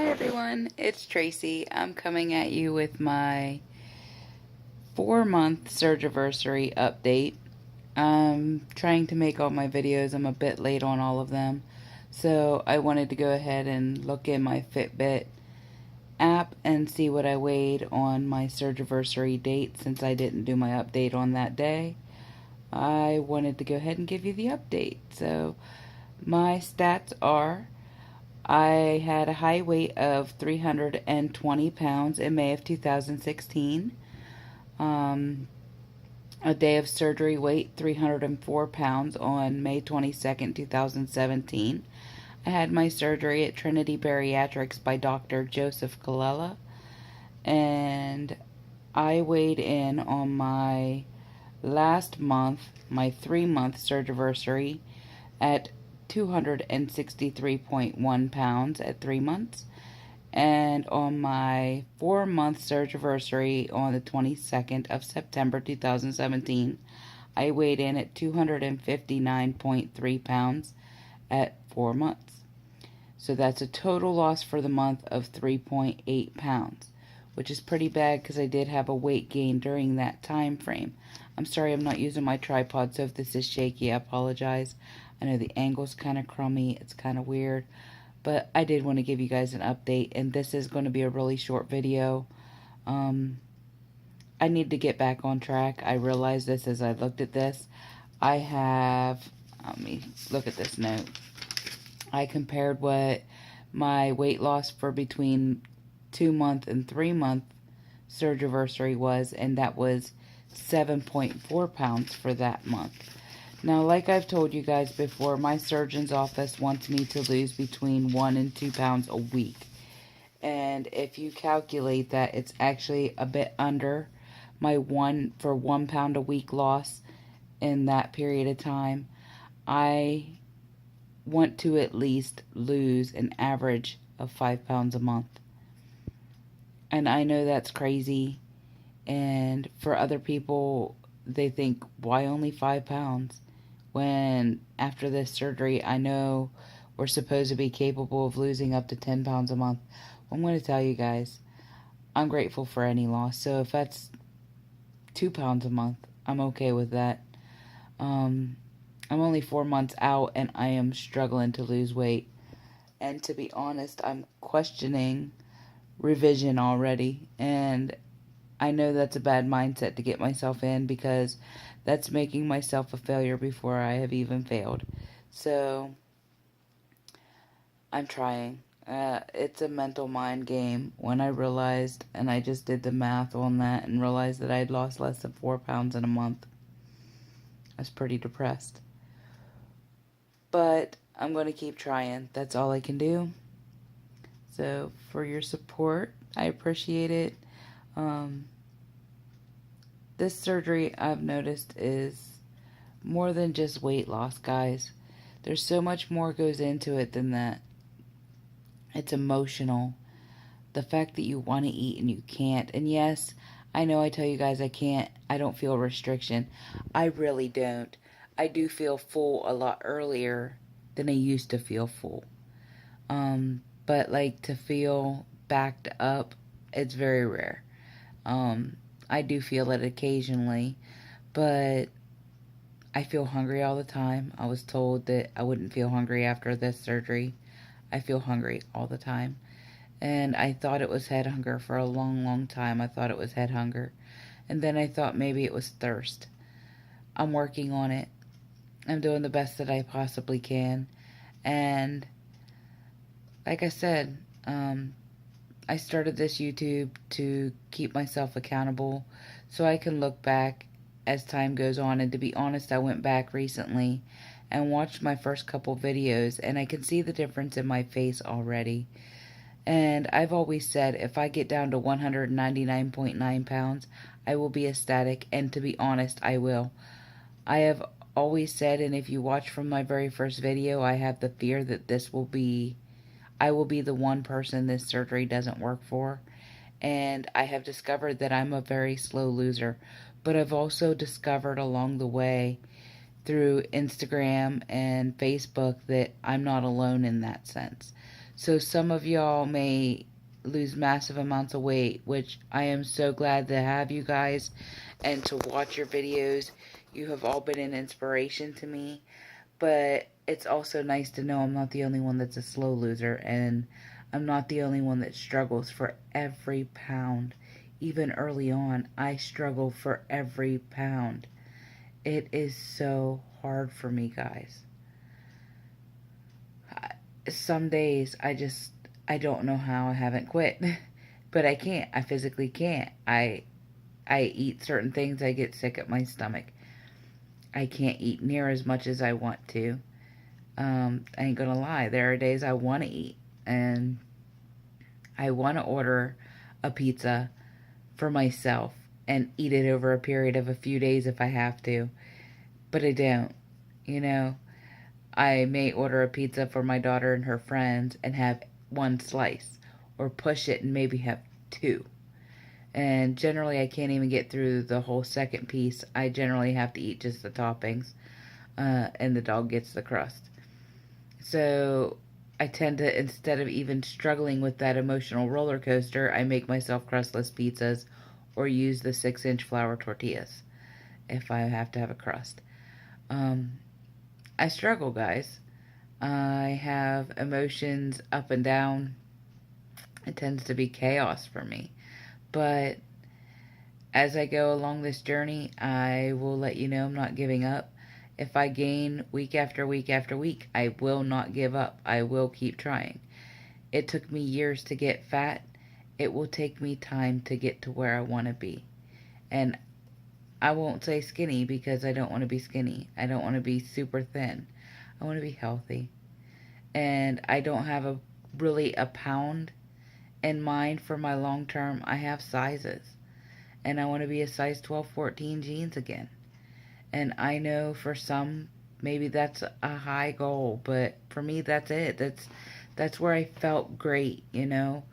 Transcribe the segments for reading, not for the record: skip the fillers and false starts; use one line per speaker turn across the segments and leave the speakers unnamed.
Hi everyone, it's Tracy. I'm coming at you with my 4-month surgiversary update. I'm trying to make all my videos. I'm a bit late on all of them. So I wanted to go ahead and look in my Fitbit app and see what I weighed on my surgiversary date since I didn't do my update on that day. I wanted to go ahead and give you the update. So my stats are: I had a high weight of 320 pounds in May of 2016. A day of surgery weight, 304 pounds on May 22nd, 2017. I had my surgery at Trinity Bariatrics by Dr. Joseph Colella. And I weighed in on my last month, my 3-month surgiversary, at 263.1 pounds at 3 months. And on my 4-month surgiversary on the 22nd of September 2017, I weighed in at 259.3 pounds at 4 months. So that's a total loss for the month of 3.8 pounds, which is pretty bad because I did have a weight gain during that time frame. I'm sorry I'm not using my tripod, so if this is shaky, I apologize. I know the angle's kind of crummy, it's kind of weird, but I did want to give you guys an update, and this is going to be a really short video. I need to get back on track. I realized this as I looked at this. Let me look at this note. I compared what my weight loss for between 2-month and 3-month surgiversary was, and that was 7.4 pounds for that month. Now, like I've told you guys before, my surgeon's office wants me to lose between 1 and 2 pounds a week. And if you calculate that, it's actually a bit under my 1 pound a week loss in that period of time. I want to at least lose an average of 5 pounds a month. And I know that's crazy. And for other people, they think, why only 5 pounds? When after this surgery, I know we're supposed to be capable of losing up to 10 pounds a month. Well, I'm going to tell you guys, I'm grateful for any loss. So if that's 2 pounds a month, I'm okay with that. I'm only 4 months out and I am struggling to lose weight. And to be honest, I'm questioning revision already. And I know that's a bad mindset to get myself in, because that's making myself a failure before I have even failed. So I'm trying. It's a mental mind game. When I realized, and I just did the math on that and realized that I'd lost less than 4 pounds in a month, I was pretty depressed. But I'm going to keep trying. That's all I can do. So for your support, I appreciate it. This surgery, I've noticed, is more than just weight loss, guys. There's so much more goes into it than that. It's emotional. The fact that you want to eat and you can't. And yes, I know I tell you guys I can't. I don't feel restriction. I really don't. I do feel full a lot earlier than I used to feel full. But like to feel backed up, it's very rare. I do feel it occasionally, but I feel hungry all the time. I was told that I wouldn't feel hungry after this surgery. I feel hungry all the time. And I thought it was head hunger for a long, long time. I thought it was head hunger. And then I thought maybe it was thirst. I'm working on it. I'm doing the best that I possibly can. And like I said, I started this YouTube to keep myself accountable so I can look back as time goes on. And to be honest, I went back recently and watched my first couple videos, and I can see the difference in my face already. And I've always said if I get down to 199.9 pounds, I will be ecstatic, and to be honest, I will. I have always said, and if you watch from my very first video, I have the fear that I will be the one person this surgery doesn't work for. And I have discovered that I'm a very slow loser. But I've also discovered along the way through Instagram and Facebook that I'm not alone in that sense. So some of y'all may lose massive amounts of weight, which I am so glad to have you guys and to watch your videos. You have all been an inspiration to me, but it's also nice to know I'm not the only one that's a slow loser, and I'm not the only one that struggles for every pound. Even early on, I struggle for every pound. It is so hard for me, guys. Some days I don't know how I haven't quit. But I can't. I physically can't. I eat certain things, I get sick at my stomach. I can't eat near as much as I want to. I ain't gonna lie. There are days I want to eat, and I want to order a pizza for myself and eat it over a period of a few days if I have to. But I don't. You know, I may order a pizza for my daughter and her friends and have one slice, or push it and maybe have two. And generally, I can't even get through the whole second piece. I generally have to eat just the toppings, and the dog gets the crust. So I tend to, instead of even struggling with that emotional roller coaster, I make myself crustless pizzas or use the 6-inch flour tortillas if I have to have a crust. I struggle, guys. I have emotions up and down. It tends to be chaos for me. But as I go along this journey, I will let you know I'm not giving up. If I gain week after week after week, I will not give up. I will keep trying. It took me years to get fat. It will take me time to get to where I want to be. And I won't say skinny because I don't want to be skinny. I don't want to be super thin. I want to be healthy. And I don't have a pound in mind for my long term. I have sizes. And I want to be a size 12, 14 jeans again. And I know for some, maybe that's a high goal, but for me, that's it. That's where I felt great, you know.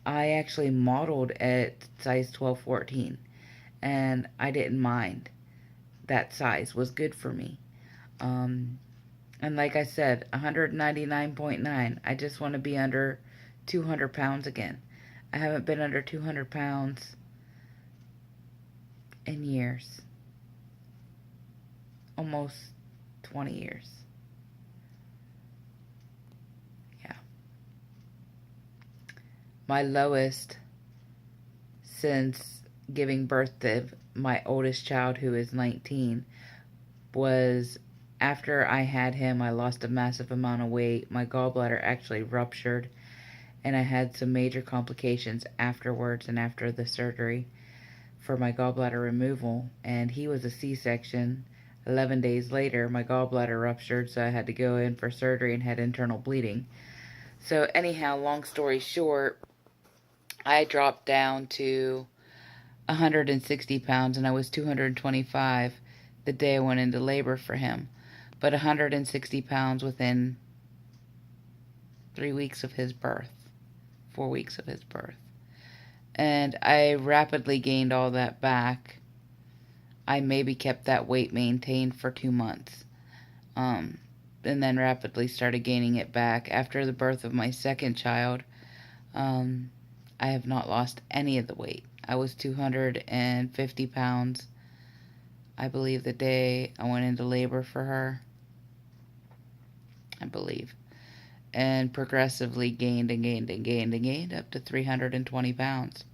I actually modeled at size 12, 14, and I didn't mind. That size was good for me. And like I said, 199.9. I just want to be under 200 pounds again. I haven't been under 200 pounds in years. Almost 20 years. Yeah. My lowest since giving birth to my oldest child, who is 19, was after I had him. I lost a massive amount of weight. My gallbladder actually ruptured, and I had some major complications afterwards and after the surgery for my gallbladder removal. And he was a C-section. 11 days later, my gallbladder ruptured, so I had to go in for surgery and had internal bleeding. So anyhow, long story short, I dropped down to 160 pounds, and I was 225 the day I went into labor for him. But 160 pounds within 3 weeks of his birth, 4 weeks of his birth. And I rapidly gained all that back. I maybe kept that weight maintained for 2 months. And then rapidly started gaining it back. After the birth of my second child, I have not lost any of the weight. I was 250 pounds, I believe, the day I went into labor for her. I believe. And progressively gained and gained and gained and gained up to 320 pounds.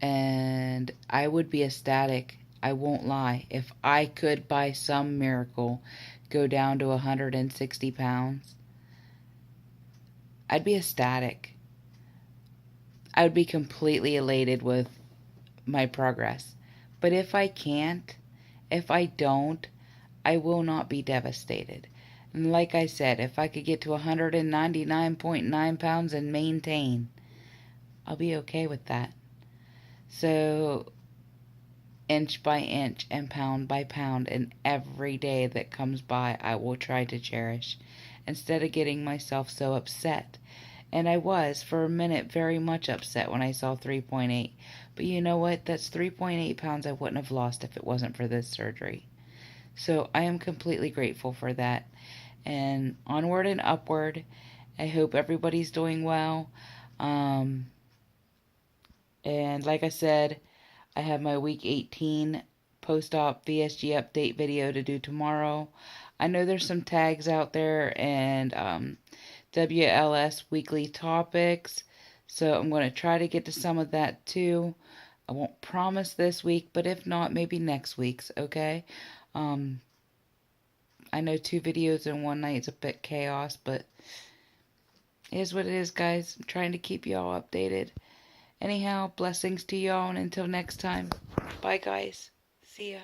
And I would be ecstatic, I won't lie, if I could by some miracle go down to 160 pounds. I'd be ecstatic. I would be completely elated with my progress. But if I can't, if I don't, I will not be devastated. And like I said, if I could get to 199.9 pounds and maintain, I'll be okay with that. So, inch by inch and pound by pound, and every day that comes by, I will try to cherish, instead of getting myself so upset. And I was, for a minute, very much upset when I saw 3.8. But you know what? That's 3.8 pounds I wouldn't have lost if it wasn't for this surgery. So I am completely grateful for that. and onward and upward. I hope everybody's doing well. And like I said, I have my week 18 post-op VSG update video to do tomorrow. I know there's some tags out there and WLS weekly topics, so I'm going to try to get to some of that too. I won't promise this week, but if not, maybe next week's, okay? I know 2 videos in one night is a bit chaos, but it is what it is, guys. I'm trying to keep y'all updated. Anyhow, blessings to y'all, and until next time, bye, guys. See ya.